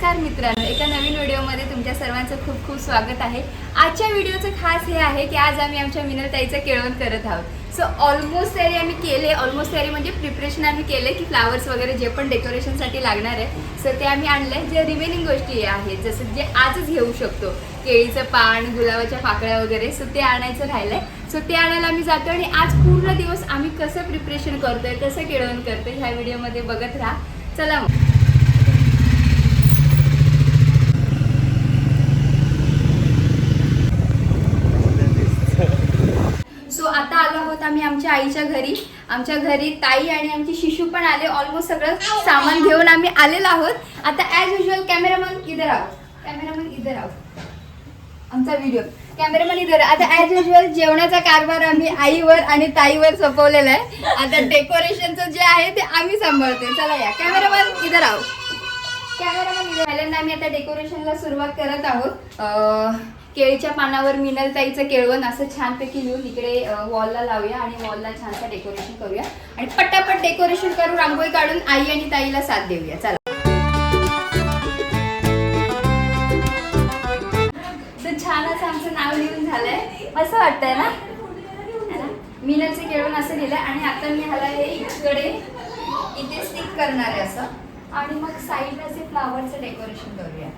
नमस्कार मित्रांनो, एका नवीन व्हिडिओमध्ये तुमच्या सर्वांचं खूप खूप स्वागत आहे। आजच्या व्हिडिओचं खास हे आहे की आज आम्ही आमच्या मिनलताईचं केळवण करत आहोत। सो ऑलमोस्ट तयारी आम्ही केले, ऑलमोस्ट तयारी म्हणजे प्रिपरेशन आम्ही केले की फ्लावर्स वगैरे जे पण डेकोरेशनसाठी लागणार आहे सो ते आम्ही आणले। जे रिमेनिंग गोष्टी आहेत जसं जे आजच घेऊ शकतो, केळीचं पान, गुलाबाच्या पाकळ्या वगैरे, सो ते आणायचं राहिलंय। सो ते आणायला आम्ही जातो आणि आज पूर्ण दिवस आम्ही कसं प्रिपरेशन करतोय, कसं केळवण करतोय ह्या व्हिडिओमध्ये बघत राहा। चला मग। आता आलो आहोत आम्ही आमच्या आईच्या घरी। आमच्या घरी ताई आणि आमची शिशू पण आले। ऑलमोस्ट सगळं सामान घेऊन आम्ही आलेलो आहोत। आता ॲज युजुअल कॅमेरामन इधर आओ, कॅमेरामन इधर आओ, आमचा व्हिडिओ कॅमेरामन इधर। आता ॲज युजुअल जेवणाचा कारभार आम्ही आईवर आणि ताईवर सोपवलेला आहे। आता डेकोरेशनचं जे आहे ते आम्ही सांभाळतोय। चला या कॅमेरामन इधर आओ, कॅमेरामन इधर। पहिल्यांदा आम्ही आता डेकोरेशनला सुरुवात करत आहोत। केळीच्या पानावर मिनलताईचं केळवण असं छानपैकी लिहून इकडे वॉलला लावूया आणि वॉलला छानसं डेकोरेशन करूया आणि पटापट डेकोरेशन करून रांगोळी काढून आई आणि ताईला साथ देऊया। चला। तर छान असं आमचं नाव लिहून झालंय, असं वाटतंय ना? मिनलचं केळवण असं लिहिलंय आणि आता मी ह्याला हे इकडे इथे स्टिक करणार आहे असं आणि मग साईडला असे फ्लावरचं डेकोरेशन करूया।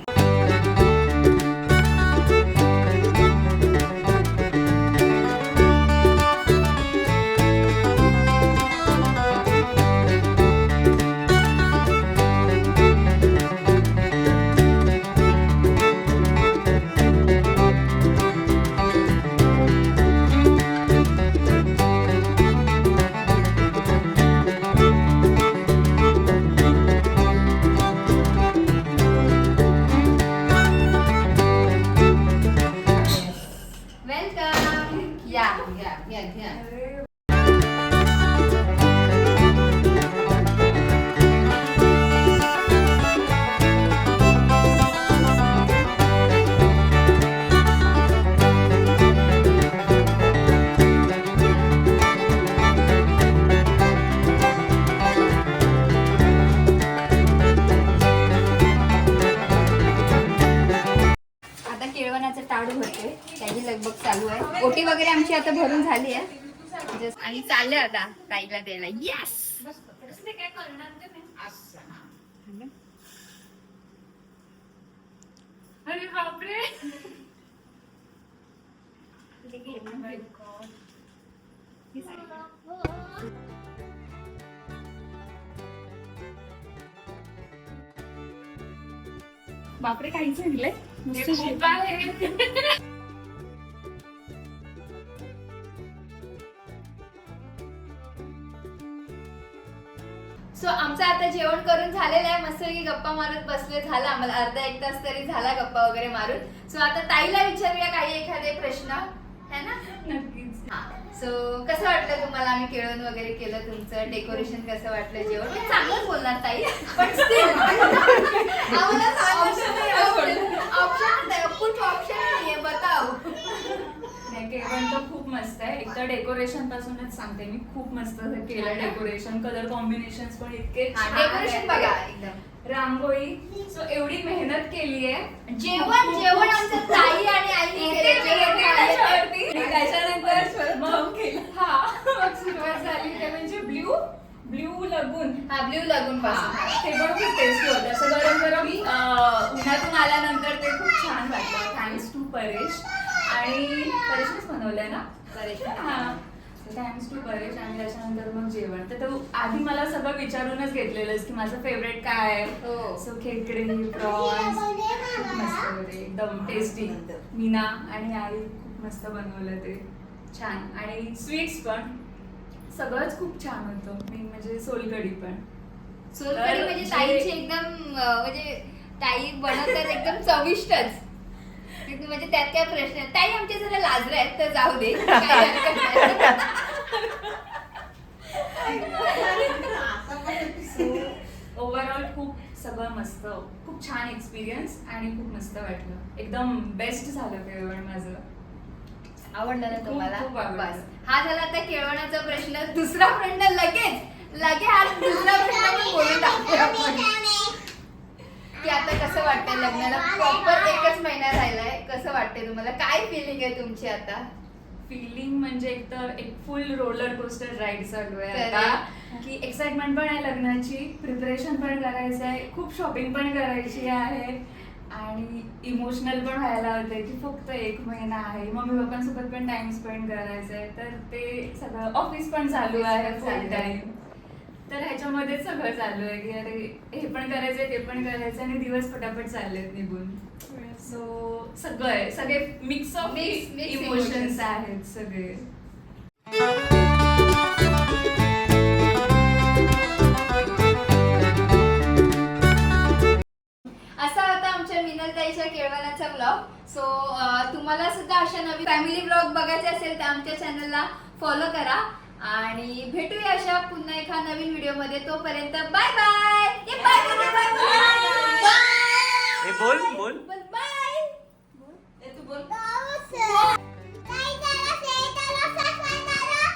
टाळू भरतोय, त्याची लगबग चालू आहे। ओटी वगैरे आमची आता भरून झाली आहे आणि चालले आता ताईला द्यायला। यस अरे बापरे, बापरे काही सांगलंय खूप आहे। सो आमचं आता जेवण करून झालेलं आहे, मस्तपैकी गप्पा मारत बसले। झालं आम्हाला अर्धा एक तास तरी झाला गप्पा वगैरे मारून। सो आता ताईला विचारूया काही एखादे प्रश्न, है ना? नक्कीच। हा, सो कसं वाटलं तुम्हाला आम्ही केळवण वगैरे केलं, तुमचं डेकोरेशन कसं वाटलं? जेवण मी चांगलंच बोलणार ताई, पण ऑप्शन नाहीये, बताओ। केळवण तर खूप मस्त आहे। एक तर डेकोरेशन पासूनच सांगते मी, खूप मस्त केलं डेकोरेशन, कलर कॉम्बिनेशन्स पण इतके डेकोरेशन बघा एकदम, रांगोळी, सो एवढी मेहनत केली आहे। जेवण आमचं ताई आणि आईने केलं। त्याच्यानंतर मग सुरुवात झाली ते म्हणजे ब्ल्यू लगून, हा ब्ल्यू लगून पासून ते पण खूप टेस्टी होतं। असं गरम गरम उन्हातून आल्यानंतर ते खूप छान वाटलं। थँक्स टू परेश, आणि परेशच बनवलंय ना? परेश, हा, थँक्स टू परेश। आणि त्याच्यानंतर मग जेवण तर तो आधी मला सगळं विचारूनच घेतलेलं की माझं फेवरेट काय आहे। सो खेकडे, प्रॉन्स खूप मस्त होते, एकदम टेस्टी। मीना आणि आई खूप मस्त बनवलं ते, छान। आणि स्वीट्स पण सगळंच खूप छान होतं, मेन म्हणजे सोलकढी पण। सोलकढी म्हणजे ताईची एकदम म्हणजे ताई बनवतात एकदम चविष्टच, म्हणजे त्यात काय प्रश्न नाही। ताई आमच्या जरा लाजरे आहेत तर जाऊ दे, ओव्हरऑल खूप सगळं मस्त, खूप छान एक्सपिरियन्स आणि खूप मस्त वाटलं, एकदम बेस्ट झालं केळवण माझं। आवडलं ना तुम्हाला? खूप आवडलं। हा झाला आता केळवणाचा प्रश्न। दुसरा प्रश्न लगेच हा दुसरा प्रश्न पण बोलून टाकूया आपण की आता कसं वाटतं वाटते तुम्हाला? काय फिलिंग आहे तुमची आता? फिलिंग म्हणजे एक फुल रोलर कोस्टर राईड चालू आहे Correct. आता, की एक्साइटमेंट पण आहे लग्नाची, प्रिपरेशन पण करायचं आहे, खूप शॉपिंग पण करायची आहे आणि इमोशनल पण व्हायला होते की फक्त 1 महिना आहे, मम्मी पप्पांसोबत पण टाइम स्पेंड करायचा आहे, तर ते सगळं ऑफिस पण चालू आहे Office पण फुल चालू आहे. टाइम. तर ह्याच्यामध्येच सगळं चालू आहे की अरे हे पण करायचंय ते पण करायचं आणि दिवस पटापट चाललेत निघून. सो सगळं आहे, सगळे mix of Mix emotions emotions. आहेत सगळे. असा होता आमच्या मिनलताईच्या केळवणाचा ब्लॉग. सो तुम्हाला सुद्धा अशा नवीन फॅमिली ब्लॉग बघायचे असेल तर आमच्या चॅनलला फॉलो करा आणि भेटूया अशा पुन्हा एका नवीन व्हिडिओ मध्ये. तोपर्यंत बाय बाय. Bye bye. बोल बोल